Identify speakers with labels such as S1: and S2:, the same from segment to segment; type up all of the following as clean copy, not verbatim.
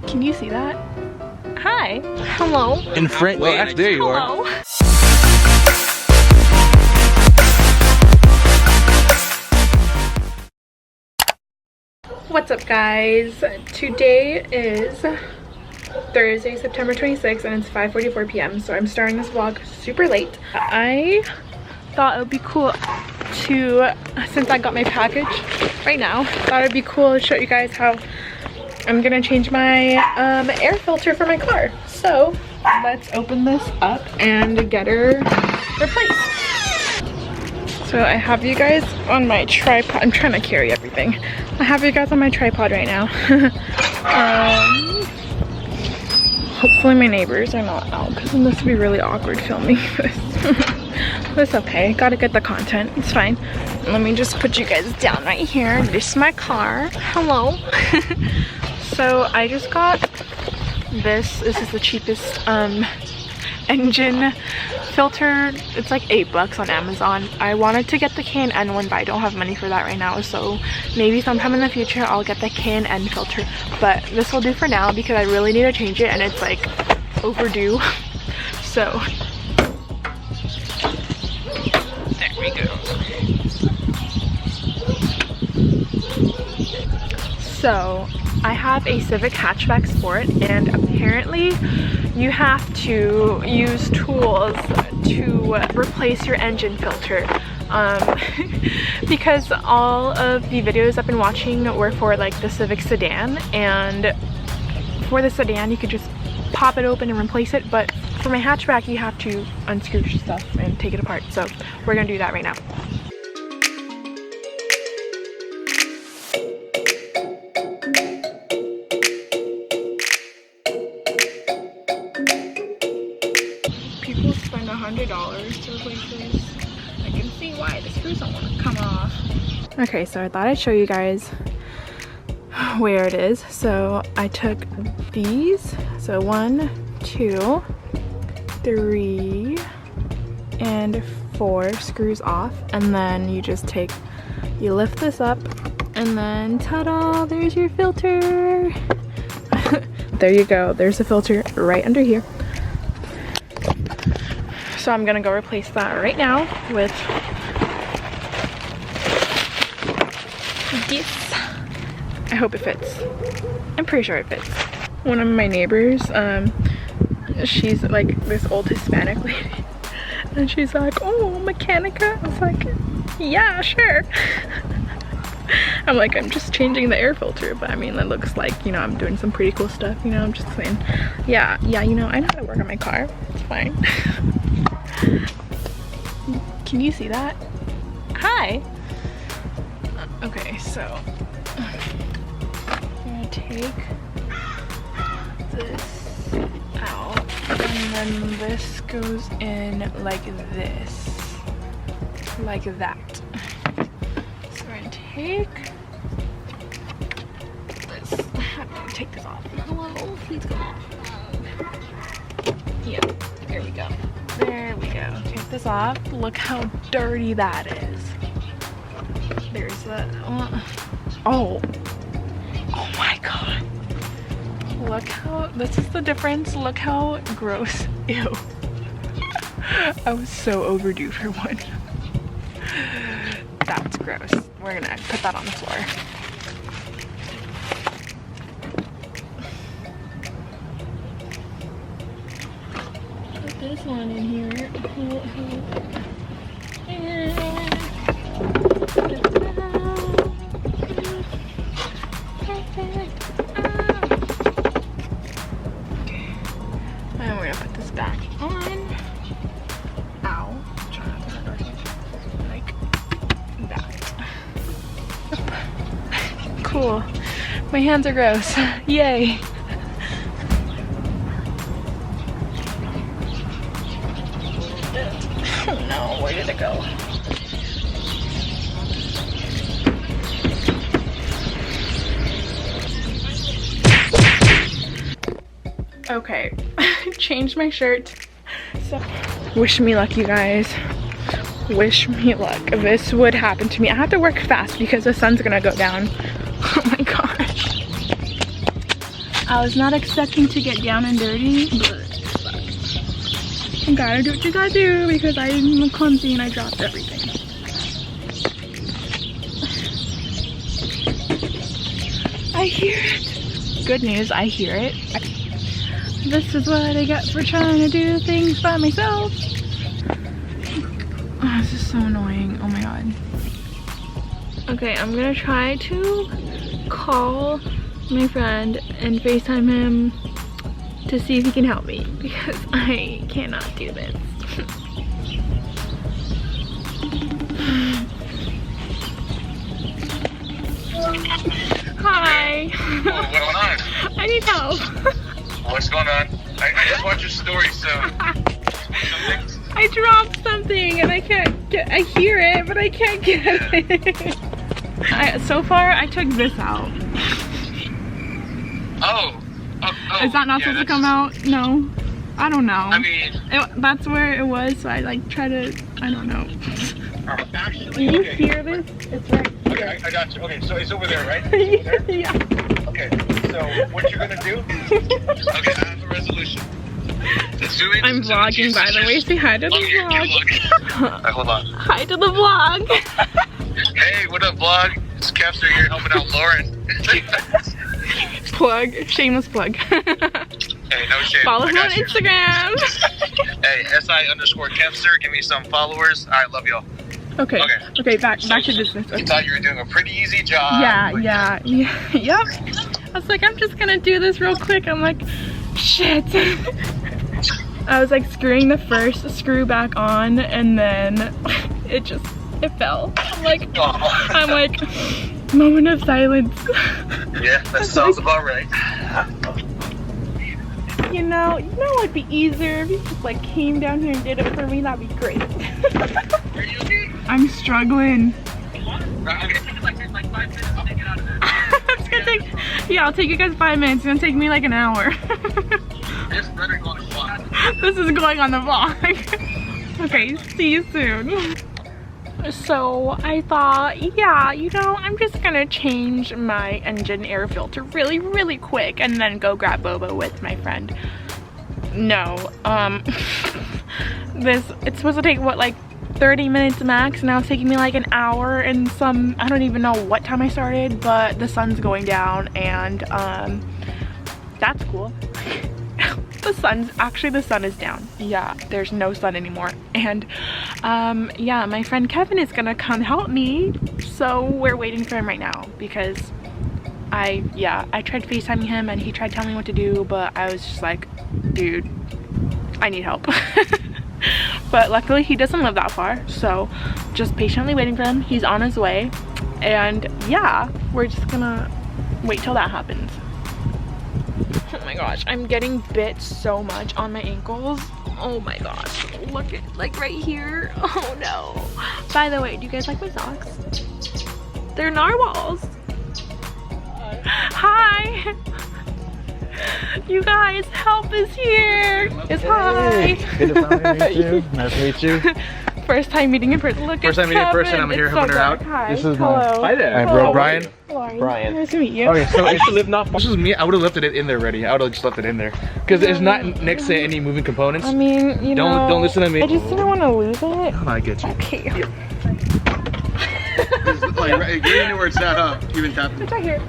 S1: Can you see that? Hi. Hello.
S2: In front. Well, actually, there you
S1: Hello.
S2: are.
S1: What's up, guys? Today is Thursday, September 26th, and it's 5:44 p.m. So I'm starting this vlog super late. I thought it would be cool to, since I got my package right now, thought it'd be cool to show you guys how I'm gonna change my air filter for my car. So let's open this up and get her replaced. So I have you guys on my tripod. I'm trying to carry everything. I have you guys on my tripod right now. Hopefully my neighbors are not out, because this would be really awkward filming this. But it's okay, gotta get the content, it's fine. Let me just put you guys down right here. This is my car. Hello. So I just got this is the cheapest engine filter. It's like $8 on Amazon. I wanted to get the K&N one, but I don't have money for that right now, so maybe sometime in the future I'll get the K&N filter, but this will do for now because I really need to change it and it's like overdue. So there we go. So I have a Civic Hatchback Sport, and apparently you have to use tools to replace your engine filter, because all of the videos I've been watching were for like the Civic sedan, and for the sedan you could just pop it open and replace it, but for my hatchback you have to unscrew stuff and take it apart. So we're gonna do that right now. People spend $100 to replace this. I can see why the screws don't want to come off. Okay, so I thought I'd show you guys where it is. So I took these, so 1, 2, 3, and 4 screws off, and then you just you lift this up, and then ta-da, there's your filter. There you go, there's the filter right under here. So I'm gonna go replace that right now with this. I hope it fits. I'm pretty sure it fits. One of my neighbors, she's like this old Hispanic lady, and she's like, "Oh, Mechanica?" I was like, "Yeah, sure." I'm like, I'm just changing the air filter, but I mean, it looks like, you know, I'm doing some pretty cool stuff, you know. I'm just saying, yeah, you know, I know how to work on my car. It's fine. Can you see that? Hi. Okay, so I'm gonna take this out, and then this goes in like this, like that. So we're gonna take this. I'm gonna take this off. Hello, please come off. Yeah, there we go. There we go. Take this off. Look how dirty that is. There's the oh my god. Look how, this is the difference. Look how gross. Ew. I was so overdue for one. That's gross. We're gonna put that on the floor. This one in here. Perfect. Okay. And we're gonna put this back on. Ow. Try not to hurt ourselves. Like that. Yep. Cool. My hands are gross. Yay. Oh no, where did it go? Okay, changed my shirt. So, wish me luck, you guys. Wish me luck. This would happen to me. I have to work fast because the sun's gonna go down. Oh my gosh. I was not expecting to get down and dirty, but you gotta do what you gotta do because I'm clumsy and I dropped everything. I hear it. Good news, I hear it. This is what I get for trying to do things by myself. Oh, this is so annoying. Oh my god. Okay, I'm gonna try to call my friend and FaceTime him to see if he can help me because I cannot do this. Hi.
S2: What's going on?
S1: I need help.
S2: What's going on? I just watched your story, so.
S1: I dropped something and I can't get. I hear it, but I can't get it. So far, I took this out.
S2: Oh.
S1: Is that not supposed to come out? No. I don't know.
S2: I mean,
S1: that's where it was, so I like try to. I don't know.
S2: actually,
S1: Do you hear this? It's right.
S2: Okay, I got you. Okay, so it's over there, right?
S1: Yeah.
S2: Okay, so what you're gonna do? Okay, I have a resolution.
S1: I'm vlogging, by the way. Say hi to the vlog.
S2: Alright, hold on.
S1: Hi to the vlog.
S2: Hey, what up, vlog? It's Kevster here helping out Lauren.
S1: Plug. Shameless plug.
S2: Hey, no shame.
S1: Follow me on Instagram.
S2: Hey, SI_Kevster. Give me some followers. Alright, love y'all.
S1: Okay. Okay, back to business.
S2: You
S1: Okay.
S2: thought you were doing a pretty easy job.
S1: Yeah. Yep. I was like, I'm just gonna do this real quick. I'm like, shit. I was like screwing the first screw back on and then it fell. I'm like, moment of silence.
S2: Yeah, that sounds about right.
S1: You know it'd be easier if you just like came down here and did it for me. That'd be great.
S2: Are you okay?
S1: I'm struggling.
S2: Okay.
S1: It's gonna take, yeah, I'll take you guys 5 minutes. It's gonna take me like an hour.
S2: This better go on the vlog.
S1: This is going on the vlog. Okay, see you soon. So I thought, yeah, I'm just gonna change my engine air filter really quick and then go grab Boba with my friend. No, it's supposed to take what, like 30 minutes max. Now it's taking me like an hour and some, I don't even know what time I started, but the sun's going down and that's cool. The sun is down. Yeah, there's no sun anymore. And yeah, my friend Kevin is gonna come help me. So we're waiting for him right now because I tried FaceTiming him and he tried telling me what to do, but I was just like, dude, I need help. But luckily he doesn't live that far, so just patiently waiting for him. He's on his way. And yeah, we're just gonna wait till that happens. Oh my gosh, I'm getting bit so much on my ankles. Oh my gosh, look at, like right here. Oh no. By the way, do you guys like my socks? They're narwhals. Hi. You guys, help is here. It's hi.
S3: Good to meet you. Nice to meet you.
S1: First time meeting in person. Look,
S3: First time meeting in person. I'm here helping her out.
S1: Hi.
S3: This is
S1: hello.
S3: my.
S4: Hi there.
S3: I'm bro Brian.
S1: Lauren.
S4: Brian.
S1: Nice to meet you.
S3: Okay, so
S4: I used to live not far.
S3: this is me. I would have left it in there already. I would have just left it in there because it's not next to any moving components.
S1: I mean, you know.
S3: Don't listen to me.
S1: I just didn't want to lose it.
S3: I get you.
S1: Okay.
S3: Like, you know where it's at, even tap.
S1: It's right here.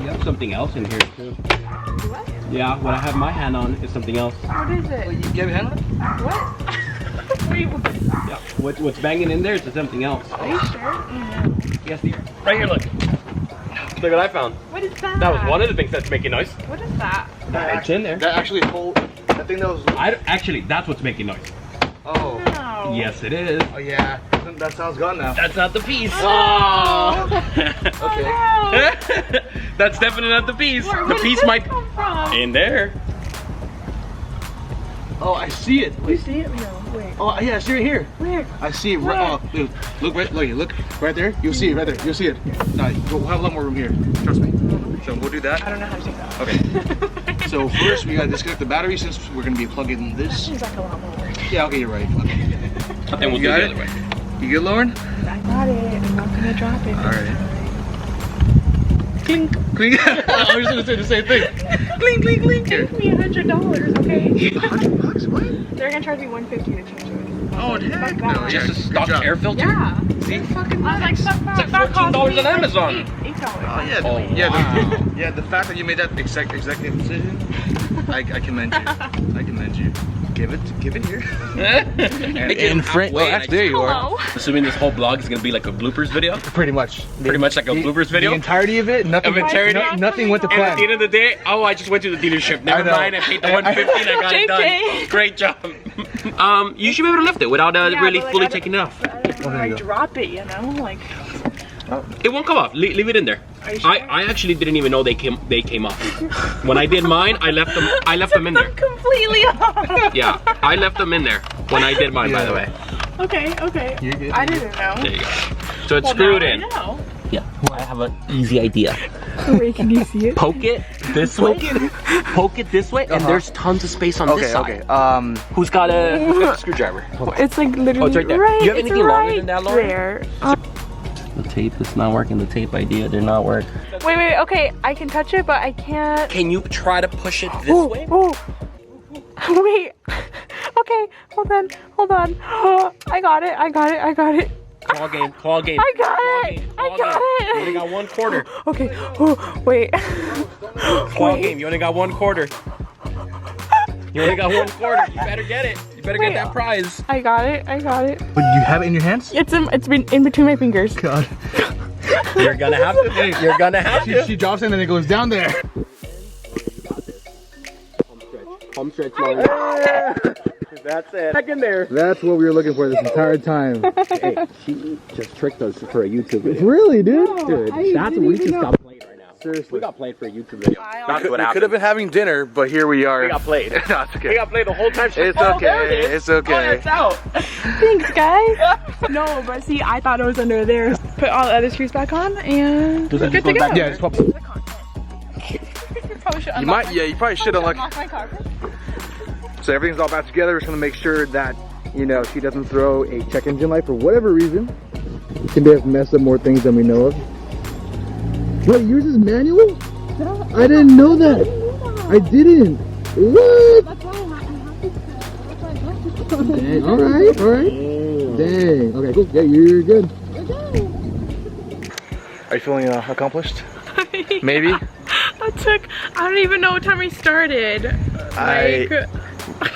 S4: You have something else in here too.
S1: What?
S4: Yeah, what I have my hand on is something else.
S1: What is it?
S3: You have a hand on it?
S1: What? Wait, what?
S4: Yeah, what's banging in there is something else.
S1: Are you sure?
S4: Yes, dear. Right here, look. Look what I found.
S1: What is that?
S4: That was one of the things that's making noise.
S1: What is that?
S4: It's in there.
S3: That actually hold. That thing that was.
S4: Actually, that's what's making noise.
S3: Oh.
S1: No.
S4: Yes, it is.
S3: Oh yeah. That sound's gone now.
S4: That's not the piece.
S1: Oh.
S3: Okay.
S1: Oh, no.
S4: That's definitely not the piece.
S1: Where
S4: The
S1: did
S4: piece
S1: this
S4: might
S1: come from?
S4: in there.
S3: Oh, I see it.
S1: You see it? No, wait.
S3: Oh yeah, I see it here.
S1: Where?
S3: I see it.
S1: Where?
S3: Oh, dude, look right there. You'll see it right there. You'll see it. No, we'll have a lot more room here. Trust me. So we'll do that.
S1: I don't know how to take that.
S3: Okay. So first we gotta disconnect the battery since we're gonna be plugging this.
S1: Seems like a lot more work.
S3: Yeah. Okay, you're right.
S4: I think we'll do
S3: got
S4: the
S3: it?
S4: other way.
S3: You good, Lauren?
S1: I got it. I'm not gonna drop it.
S3: All right. Clink. Clink. I was gonna say the same thing. Clink, clink, clink.
S1: Give me $100, okay?
S3: $100? What?
S1: They're gonna charge me $150 to change it.
S3: Oh, heck no.
S4: Just a
S3: Good
S4: stock
S3: job.
S4: air filter?
S1: Yeah.
S4: See? Fucking
S1: I was like, fuck that.
S4: It's like $14 on Amazon.
S1: $8.
S3: Oh yeah,
S4: Oh,
S3: yeah,
S4: wow.
S3: yeah. The fact that you made that executive decision, I commend you. I commend you. Give it here.
S4: In
S3: front. Oh, that's, there you are.
S1: Hello.
S4: Assuming this whole vlog is gonna be like a bloopers video.
S3: Pretty much.
S4: Pretty much like a bloopers video.
S3: The entirety of it. Nothing.
S4: Of entirety?
S3: Nothing went to
S4: And at the
S3: plan.
S4: end of the day, oh, I just went to the dealership. Never mind, I paid the $150 and I got it done. Great job. You should be able to lift it without really
S1: but, like,
S4: fully
S1: I
S4: taking it off.
S1: I drop it, you know, like.
S4: It won't come off. Leave it in there.
S1: Are you sure?
S4: I actually didn't even know they came off. When I did mine, I left them in there.
S1: Completely off.
S4: Yeah, I left them in there when I did mine, by the way.
S1: Okay.
S3: You're good.
S1: I didn't know.
S4: There you go. So it's screwed in.
S1: Know.
S4: Yeah, I have an easy idea.
S1: Wait, can you see it?
S4: Poke it this way. Poke it this way, and there's tons of space on this side.
S3: Okay.
S4: Who's got a screwdriver?
S1: It's like literally
S4: Oh, it's right there.
S1: right.
S4: You have
S1: It's
S4: anything longer
S1: right
S4: than that, Lauren?
S1: there.
S4: The tape is not working. The tape idea did not work.
S1: Wait. Okay, I can touch it, but I can't.
S4: Can you try to push it this way?
S1: Oh. Wait. Okay, hold on. I got it.
S4: Call game.
S1: I got it.
S4: You only got 1 quarter.
S1: Okay. Oh, wait.
S4: Call game. You only got 1 quarter. You only got 1 quarter. You better get it. You better get that prize.
S1: I got it.
S3: But you have it in your hands?
S1: It's been in between my fingers.
S3: God.
S4: You're gonna have to. You're gonna have to.
S3: She drops it and then it goes down there.
S4: Home stretch, That's it. Back in there.
S3: That's what we were looking for this entire time.
S4: Hey, she just tricked us for a YouTube video.
S3: Really, dude?
S4: Dude, that's what we just got played right now.
S3: Seriously.
S4: We got played for a YouTube video. That's what
S3: We could
S4: happened.
S3: have been having dinner, but here we are.
S4: We got played.
S3: No, it's okay.
S4: We got played the whole time.
S3: It's
S4: Oh,
S3: okay.
S4: there it is.
S3: It's okay.
S4: Oh, it's out.
S1: Thanks, guys. No, but see, I thought it was under there. Put all the other screws back on, and we're good to go.
S3: Yeah, just pop. You probably should unlock.
S1: my car.
S3: So everything's all back together. We're just gonna make sure that, you know, she doesn't throw a check engine light for whatever reason. She may have messed up more things than we know of. Wait, yours is manual? I didn't know that. I didn't. What?
S5: That's why I have to.
S3: Dang. All right. Dang. Okay, cool. Yeah, you're good. Are you feeling accomplished? Maybe.
S1: I don't even know what time we started.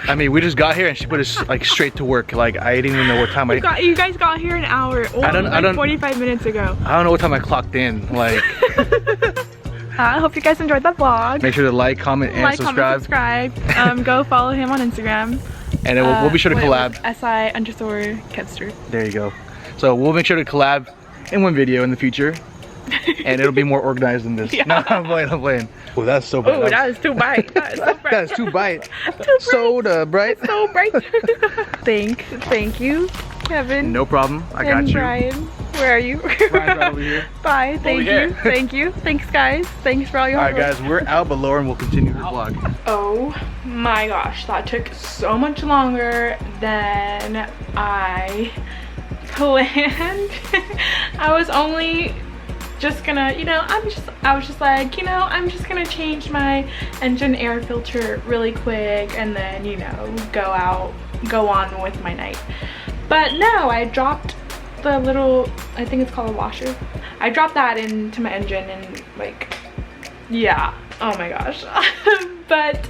S3: I mean, we just got here and she put us like straight to work. Like I didn't even know what time
S1: You guys got here an hour or like 45 minutes ago.
S3: I don't know what time I clocked in. Like,
S1: I hope you guys enjoyed the vlog.
S3: make sure to like, comment, and subscribe.
S1: Go follow him on Instagram.
S3: And then we'll be sure to collab.
S1: SI_Kepster.
S3: There you go. So we'll make sure to collab in one video in the future. And it'll be more organized than this.
S1: Yeah.
S3: No, I'm playing. Oh, that's so bright.
S1: Oh, that is too bright. That is so bright.
S3: That's too bright.
S1: Too bright.
S3: Soda bright.
S1: So bright. Thank you, Kevin.
S3: No problem. I got
S1: and
S3: you.
S1: Brian. Where are you?
S3: Brian's right over here.
S1: Bye. Thank you. Thanks, guys. Thanks for all your
S3: All
S1: hard
S3: right,
S1: work.
S3: guys, we're out, but Lauren will continue her vlog.
S1: Oh my gosh, that took so much longer than I planned. I was only just gonna, I was just like, I'm just gonna change my engine air filter really quick and then, go on with my night. But no, I dropped the little, I think it's called a washer. I dropped that into my engine and like, yeah, oh my gosh. But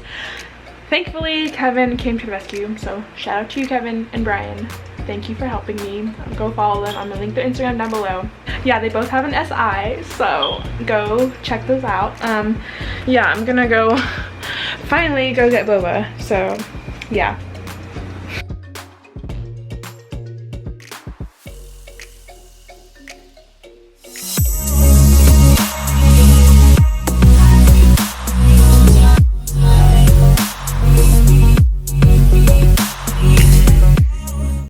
S1: thankfully Kevin came to the rescue, so shout out to you, Kevin and Brian. Thank you for helping me. Go follow them. I'm gonna link their Instagram down below. Yeah, they both have an SI, so go check those out. Yeah, I'm gonna go finally go get boba. So yeah,